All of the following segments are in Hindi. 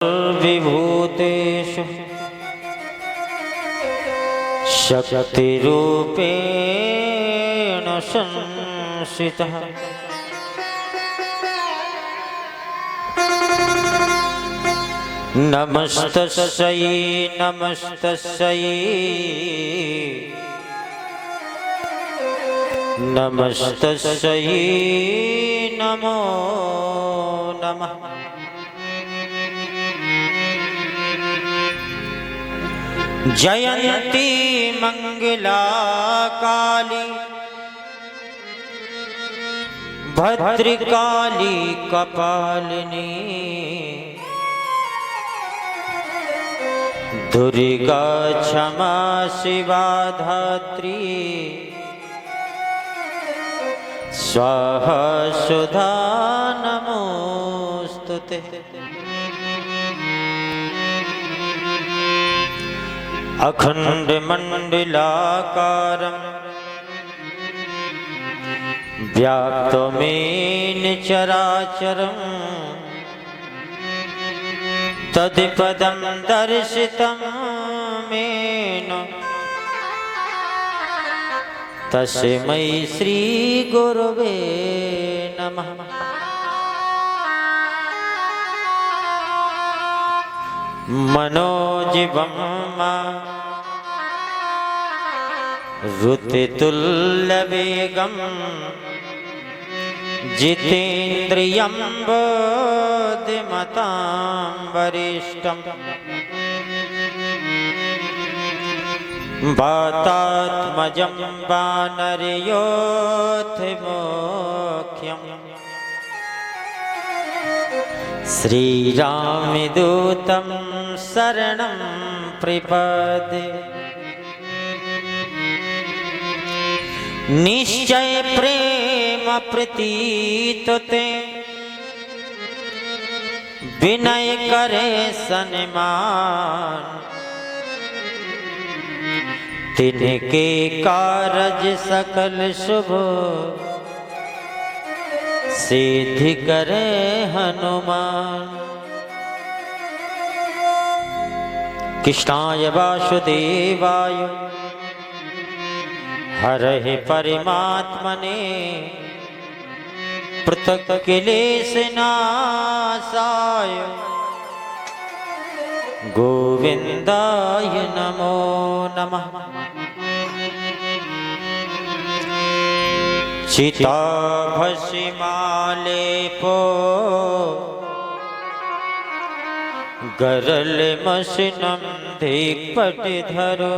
विभूतेषु शक्तिरूपेण संस्थितः नमस्तस्यै नमस्तस्यै नमस्तस्यै नमो नमः। जयन्ती मंगला काली भद्रकाली कपालिनी दुर्गा क्षमा शिवा धात्री स्वाहा सुधा नमोस्तुते। अखंड मंडलाकारं व्याप्तमेन चराचरं तत्पदं दर्शितं मेन तस्मै श्री गुरवे नमः। मनोजीवं ऋतुतुल्यवेगं जितेन्द्रियं बुद्धिमतां वरिष्ठं वातात्मजं वानरयोधमुख्यं श्रीरामदूतं शरणं प्रपद्ये। निश्चय प्रेम प्रतीत ते विनय करे सन्मान तिनके कारज सकल शुभ सिद्धि करे हनुमान। कृष्णाय वासुदेवाय हरहि परमात्मने पृथक्क्लेशनाशाय गोविन्दाय नमो नमः। चिताभस्मालेपो गरलमशनं दिक्पटधरो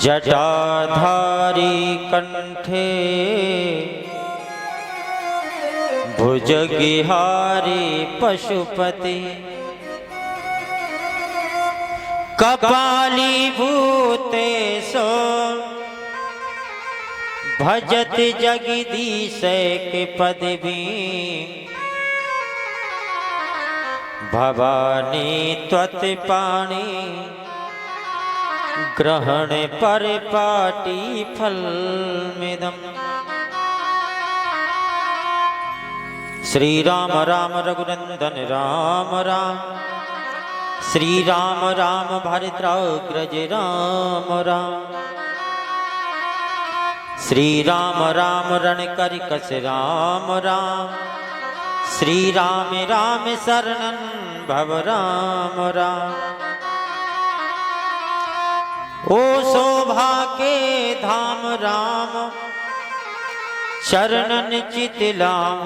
जटाधारी कंठे भुजगिहारी पशुपति कपाली भूतेशो भजत जगदीश के पदवी भवानी त्वत्पाणि ग्रहण पर पाटी फलमिदम्। श्री राम राम रघुनंदन राम राम श्री राम राम भरद्राग्रज राम राम श्री राम राम रणकरिकस राम राम श्री राम राम शरणं भव राम राम। ओ शोभा के धाम राम चरणन चितलाम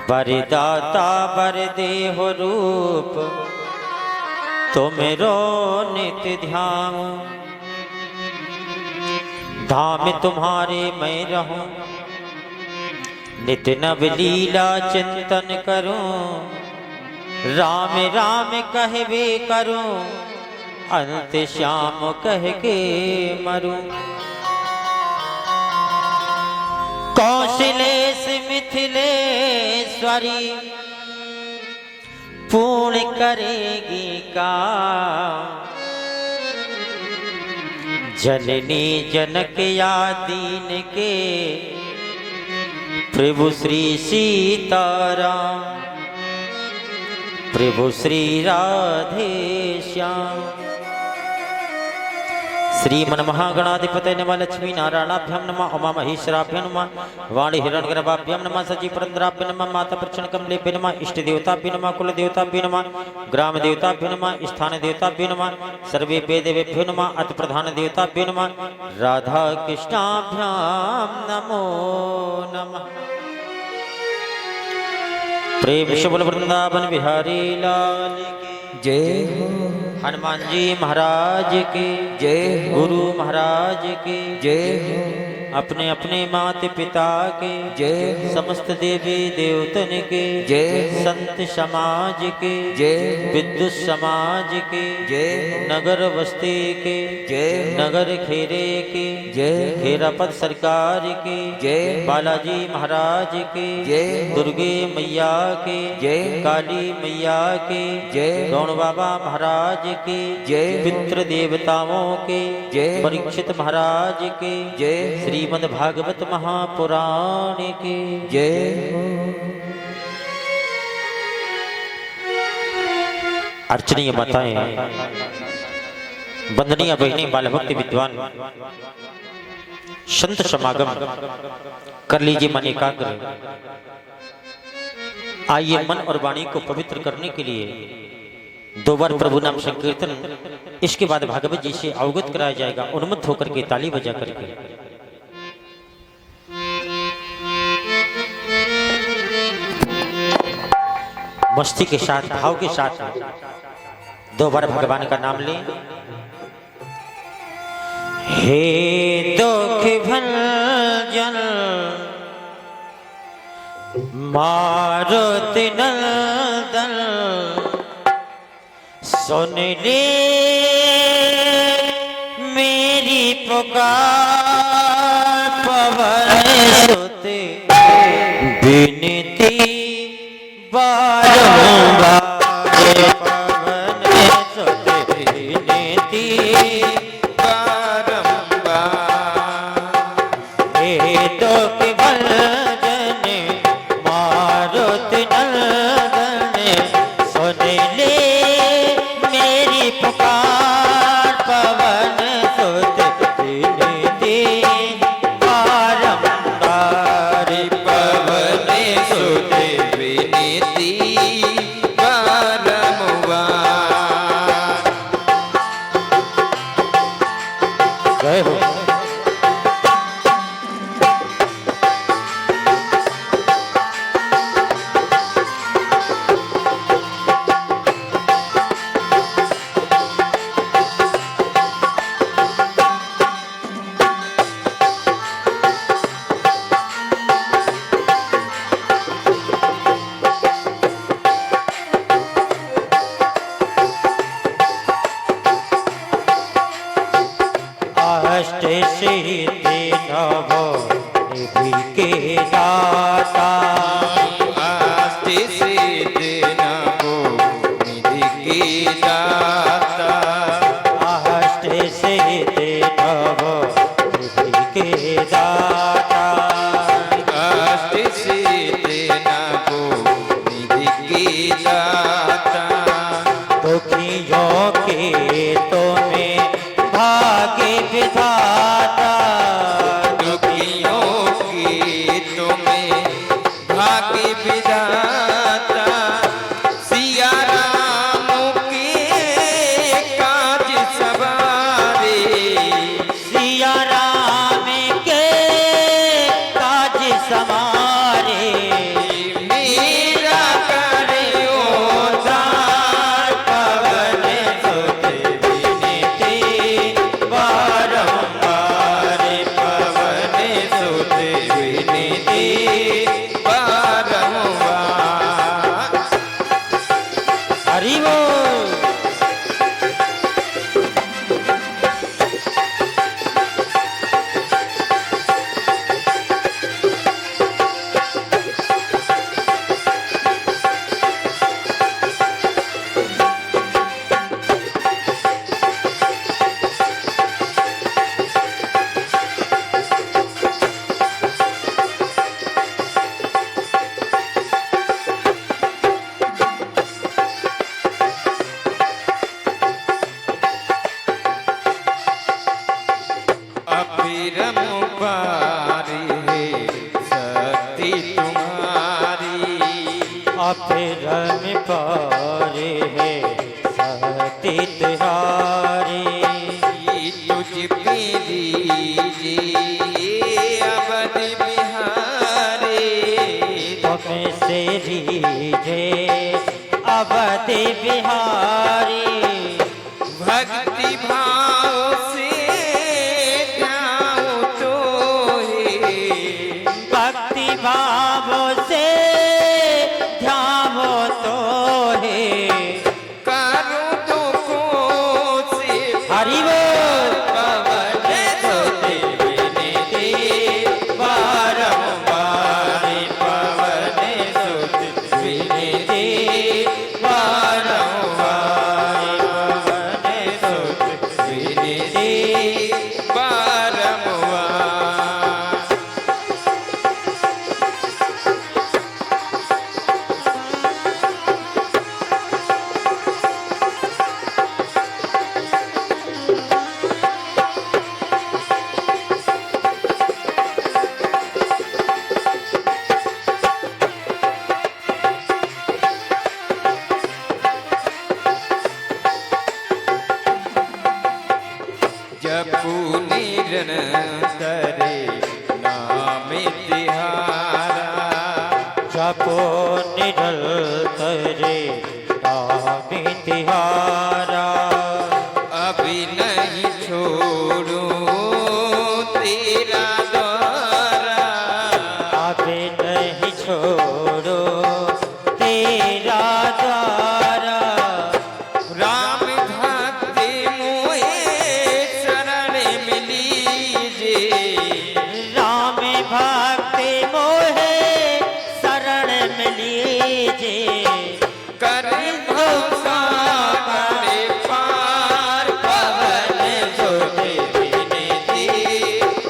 बरदाता बर देहो रूप तुमरो नित्य ध्यान। धाम तुम्हारे मैं रहूं नित्य नव लीला चिंतन करूं राम राम कहवे करूं अंत श्याम कह के मरूं। कौशलेश मिथिलेश्वरी पूर्ण करेगी काम जननी जनक या दीन के प्रभु श्री सीताराम, प्रभु श्री राधे श्याम। श्रीमन महागणाधिपतये नमः, लक्ष्मी नारायणाभ्यां नमः, उमा महेश्वराभ्यां नमः, वाणी हिरण्यगर्भाभ्यां नमः, सची पुरंदराभ्यां नमः, माता प्रचन्न कमलेभ्यो नमः, इष्ट देवताभ्यो नमः, कुल देवताभ्यो नमः, ग्राम देवताभ्यो नमः, स्थान देवताभ्यो नमः, सर्वेभ्यो देवेभ्यो नमः, अति प्रधान देवताभ्यो नमः, राधा कृष्णाभ्यां नमो नमः। प्रेम से बोल वृंदावन बिहारी लाल की जय हो। हनुमान जी महाराज की जय हो। गुरु महाराज की जय हो। अपने अपने माता पिता के जय हो। समस्त देवी देवतन के जय हो। संत समाज के जय हो। विद्युत समाज के जय हो। नगर बस्ती के जय हो। नगर खेरे के जय हो। खेरापत सरकार के जय हो। बालाजी महाराज के जय हो। दुर्गे मैया के जय हो। काली मैया के जय हो। गौण बाबा महाराज के जय हो। पितृ देवताओं के जय हो। परीक्षित महाराज के जय हो। श्रीमद् भागवत महापुराण के जय हो। अर्चनीय माताएं, वंदनीय बहनें, बाल भक्ति विद्वान संत समागम कर लीजिए मन एकाग्र। आइए मन और वाणी को पवित्र करने के लिए 2 बार प्रभु नाम संकीर्तन, इसके बाद भागवत जी से अवगत कराया जाएगा। उन्मत्त होकर के ताली बजा करके मस्ती के साथ, भाव के साथ 2 बार भगवान का नाम लें। हे दुख भंजन मारुति नंदन, सुन ले मेरी पुकार, पवन सुत विनती बारंबार, पवन सुत विनती बारंबार। हे दुख भंजन मारुति नंदन, सुन ले मेरी पुकार, पवन सुत विनती बारंबार, पवन सुत विनती बारंबार। जय हो। अष्ट सिद्धि नवो निधि के दाता, अष्ट सिद्धि नवो निधि के दाता, अष्ट सिद्धि नवो निधि के दाता, अष्ट सिद्धि नवो निधि के दाता। दुखियों के तुम्हें भाग्य विधाता, दुखियों की तुम्हें अफिरम पारे है सती तिहारी तुझ मेरी जी अवध बिहारी तुम्हें से रीझे अवध बिहारी भक्ति भाव से ध्याओ तो हे भक्ति भाव से ध्यान तो है करो तो को से हरि बोल पवन सोते विनती बारंबार पवन सोते विनती बारंबार पवन सोते विनती बारंबार जपू निरंतरे नाम तिहारा जपो निरंतरे नाम तिहारा अभी नहीं छोड़ू तेरा द्वारा अभी नहीं छोड़ो तेरा द्वारा राम भक्ति मोहे शरण मिलीजे राम भक्ति मोहे शरण मिलीजे कर भरोसा करे पार पवन सोते विनती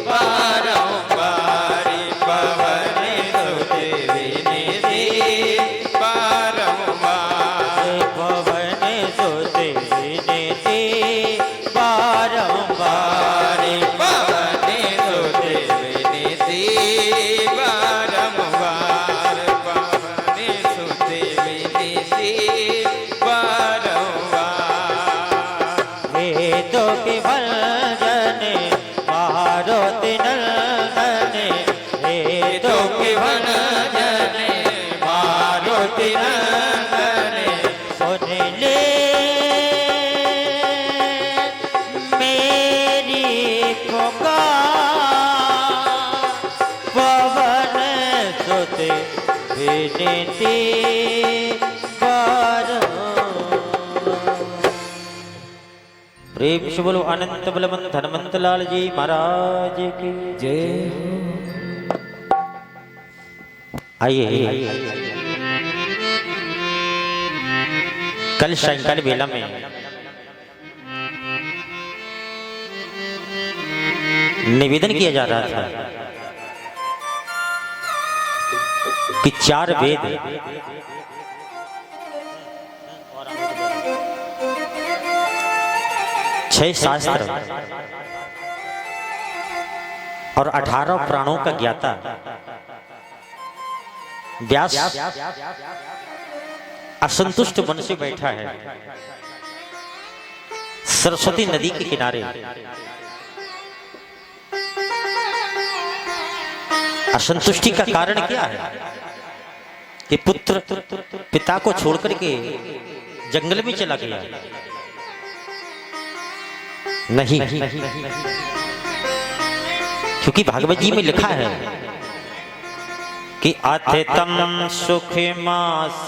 बारंबार पवन सोते विनती बारंबार पवन सोते विनती बारंबार पवन सोते विनती बारंबार पवन सोते विनती बारंबार वेदों के भजन मारुति नंदन वेदों के भजन मारुति नंदन सुन ले मेरी पुकार पवन सुत विनती प्रेम से बोलो अनंत बलवंत हनुमंत लाल जी महाराज की जय आइए कल सायंकाल बेला में निवेदन किया जा रहा था कि 4 वेद 6 शास्त्र और 18 प्राणों का ज्ञाता व्यास असंतुष्ट मन से बैठा है सरस्वती नदी के किनारे। असंतुष्टि का कारण क्या है कि पुत्र पिता को छोड़कर के जंगल में चला गया। नहीं, क्योंकि भागवत जी में लिखा है कि अथितम सुखमासीनम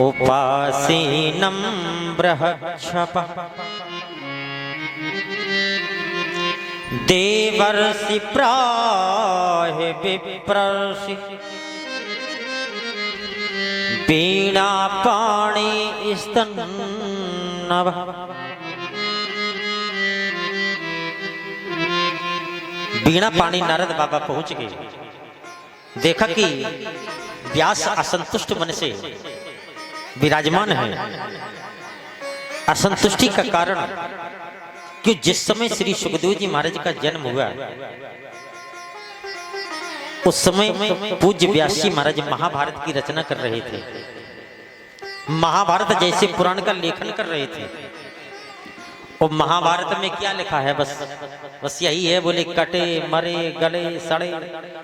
उपासीनम बृहच्छप देवर्षि प्राहि विप्रर्षि वीणा पाणि स्तन्नव। वीणा पाणी नारद बाबा पहुंच गए। देखा कि व्यास असंतुष्ट मन से विराजमान है। असंतुष्टि का कारण कि जिस समय श्री सुखदेव जी महाराज का जन्म हुआ उस समय पूज्य व्यासी महाराज महाभारत की रचना कर रहे थे। महाभारत जैसे पुराण का लेखन कर रहे थे। और महाभारत में क्या लिखा है, बस यही है, बोले कटे मरे गले सड़े,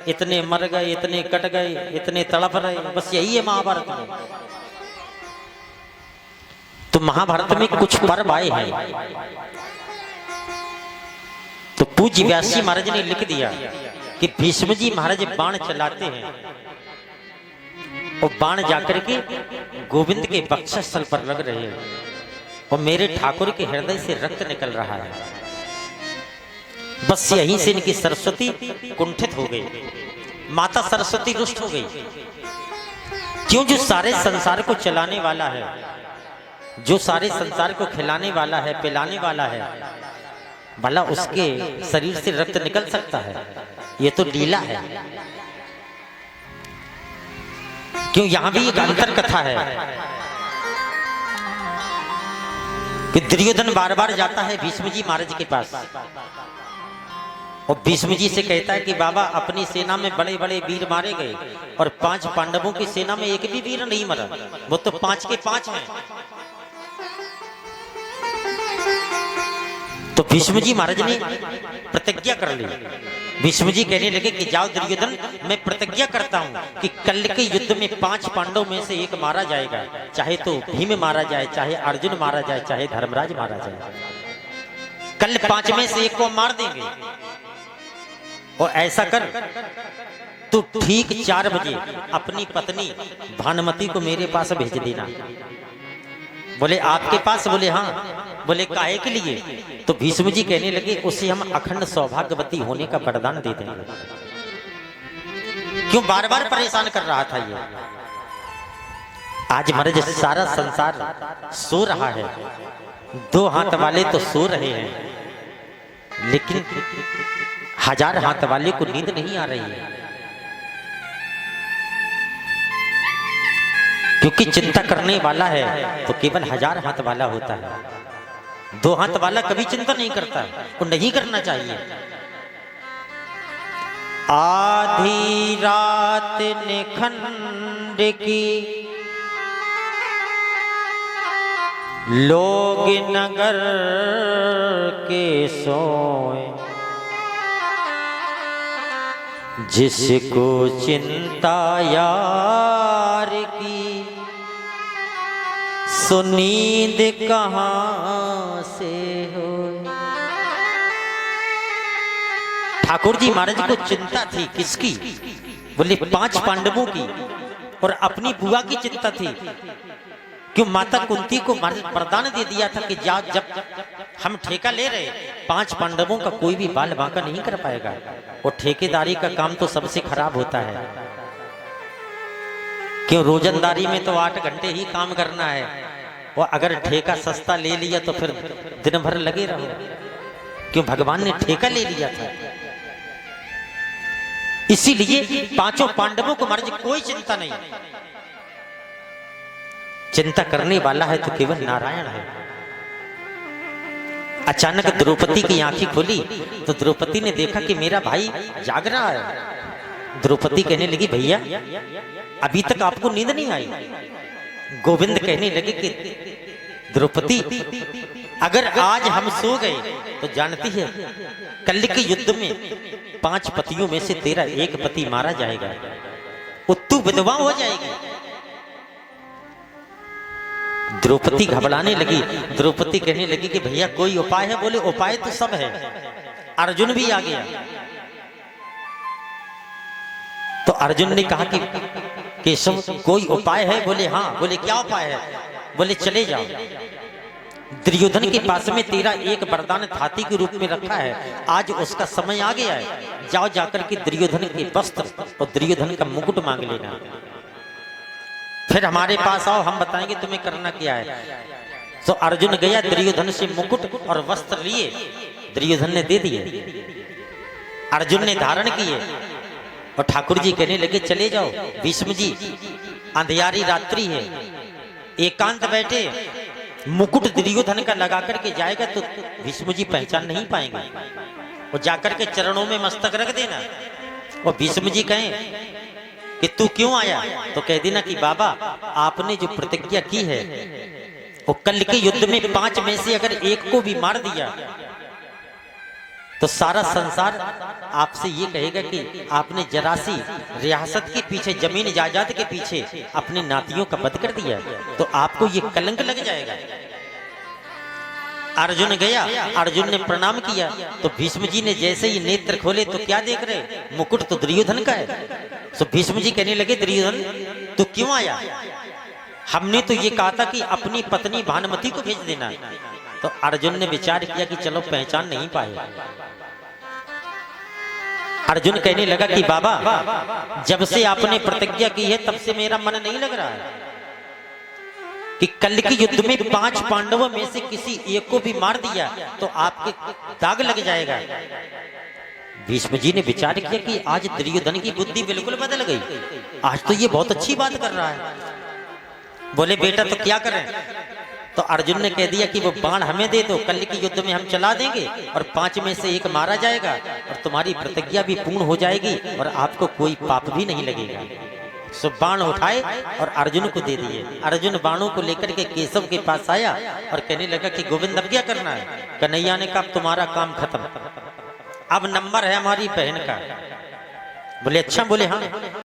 इतने मर गए, इतने कट गए, इतने तड़प रहे, बस यही है महाभारत में। तो महाभारत में कुछ पर्व आए हैं। तो पूज्य व्यासी महाराज ने लिख दिया कि भीष्म जी महाराज बाण चलाते हैं और बाण जाकर के गोविंद के वक्षस्थल पर लग रहे हैं और मेरे ठाकुर के हृदय से रक्त निकल रहा है। बस यहीं से इनकी सरस्वती कुंठित हो गई, माता सरस्वती रुष्ट हो गई। क्यों? जो सारे संसार को चलाने वाला है, जो सारे संसार को खिलाने वाला है, पिलाने वाला है, भला उसके शरीर से रक्त निकल सकता है? ये तो लीला है। क्यों? यहां भी एक अंतर कथा है कि दुर्योधन बार बार जाता है भीष्म जी महाराज के पास और भीष्म जी से कहता है कि बाबा, अपनी सेना में बड़े बड़े वीर मारे गए और 5 पांडवों की सेना में एक भी वीर नहीं मरा, वो तो 5 के 5 हैं। तो भीष्म जी महाराज ने प्रतिज्ञा कर ली। भीष्म जी कहने लगे कि जाओ दुर्योधन, मैं प्रतिज्ञा करता हूं कि कल के युद्ध में 5 पांडव में से एक मारा जाएगा, चाहे तो भीम मारा जाए, चाहे अर्जुन मारा जाए, चाहे धर्मराज मारा जाए। कल 5 में से एक को मार देंगे। और ऐसा कर, तू ठीक 4 बजे अपनी पत्नी भानुमति को मेरे पास भेज देना। बोले आपके पास? बोले हाँ। बोले काहे के लिए? तो भीष्म जी कहने लगे, उसे हम अखंड सौभाग्यवती होने का वरदान दे देंगे। क्यों? बार बार परेशान कर रहा था ये। आज महाराज सारा संसार सो रहा है, 2 हाथ वाले तो सो रहे हैं, लेकिन 1000 हाथ वाले को नींद नहीं आ रही है। क्योंकि चिंता करने वाला है तो केवल 1000 हाथ वाला होता है। 2 हाथ वाला कभी चिंता नहीं करता, वो नहीं करना चाहिए। आधी रात निखंड की लोग नगर के सोए, जिसको चिंता यार की सो नींद कहां से हो। ठाकुर जी महाराज को चिंता थी, किसकी? बोले 5 पांडवों की और अपनी बुआ की चिंता थी। क्यों? माता कुंती को वरदान दे दिया था कि जब हम ठेका ले रहे, 5 पांडवों का कोई भी बाल बांका नहीं कर पाएगा। और ठेकेदारी का काम तो सबसे खराब होता है। क्यों? रोजंदारी में तो 8 घंटे ही काम करना है, और अगर ठेका सस्ता ले लिया तो फिर दिन भर लगे रहो। क्यों? भगवान ने ठेका ले लिया था। इसीलिए 5 पांडवों को महाराज कोई चिंता नहीं। चिंता करने वाला है तो केवल नारायण है। अचानक द्रौपदी की आंखें खुली तो द्रौपदी ने देखा कि मेरा भाई जाग रहा है। द्रौपदी कहने लगी, भैया अभी तक आपको नींद नहीं आई? गोविंद कहने लगे कि द्रौपदी, अगर आज हम सो गए तो जानती है कल के युद्ध में 5 पतियों में से तेरा एक पति मारा जाएगा, तू विधवा हो जाएगी। द्रौपदी घबराने लगी। द्रौपदी कहने लगी कि भैया कोई उपाय है? बोले उपाय तो सब है, अर्जुन भी आ गया। तो अर्जुन ने कहा कि केशव कोई उपाय है? बोले हाँ। बोले क्या उपाय है? बोले चले जाओ, दुर्योधन के पास में तेरा एक वरदान थाती के रूप में रखा है, आज उसका समय आ गया है। जाओ जाकर के दुर्योधन के वस्त्र और दुर्योधन का मुकुट मांग लेना, फिर हमारे पास आओ, हम बताएंगे तुम्हें करना क्या है। तो अर्जुन गया, दुर्योधन से मुकुट और वस्त्र लिए, दुर्योधन ने दे दिए, अर्जुन ने धारण किए। और ठाकुर जी कहने लगे चले जाओ भीष्म जी, अंधियारी रात्रि है, एकांत बैठे, मुकुट दुर्योधन का लगा करके जाएगा तो भीष्म जी पहचान नहीं पाएंगे। वो जाकर के चरणों में मस्तक रख देना, और भीष्म जी कहें कि तू क्यों आया, तो कह देना कि बाबा आपने जो प्रतिज्ञा की है वो कल के युद्ध में 5 में से अगर एक को भी मार दिया तो सारा संसार आपसे ये कहेगा कि आपने जरासी रियासत के पीछे, जमीन जायदाद के पीछे अपने नातियों का वध कर दिया, तो आपको ये कलंक लग जाएगा। अर्जुन गया, अर्जुन ने प्रणाम किया, तो भीष्म जी ने जैसे ही नेत्र खोले तो क्या देख रहे, मुकुट तो दुर्योधन का है। तो भीष्म जी कहने लगे दुर्योधन तू क्यों आया, हमने तो ये कहा था कि अपनी पत्नी भानुमति को भेज देना। तो अर्जुन ने विचार किया कि चलो पहचान नहीं पाए। अर्जुन कहने लगा कि बाबा जब से आपने प्रतिज्ञा की है तब से मेरा मन नहीं लग रहा है कि कल के युद्ध में 5 पांडवों में से किसी एक को भी मार दिया तो आपके दाग लग जाएगा। भीष्म जी ने विचार किया कि आज दुर्योधन की बुद्धि बिल्कुल बदल गई, आज तो ये बहुत अच्छी बात कर रहा है। बोले बेटा तो क्या करें, तो अर्जुन ने कह दिया कि वो बाण हमें दे दो, कल के युद्ध में हम चला देंगे और 5 में से एक मारा जाएगा और तुम्हारी प्रतिज्ञा भी पूर्ण हो जाएगी और आपको कोई पाप भी नहीं लगेगा। सो बाण उठाए और अर्जुन को दे दिए। अर्जुन बाणों को लेकर के केशव के पास आया और कहने लगा कि गोविंद अब क्या करना है। कन्हैया ने कहा तुम्हारा काम खत्म, अब नंबर है हमारी बहन का। बोले अच्छा, बोले हाँ।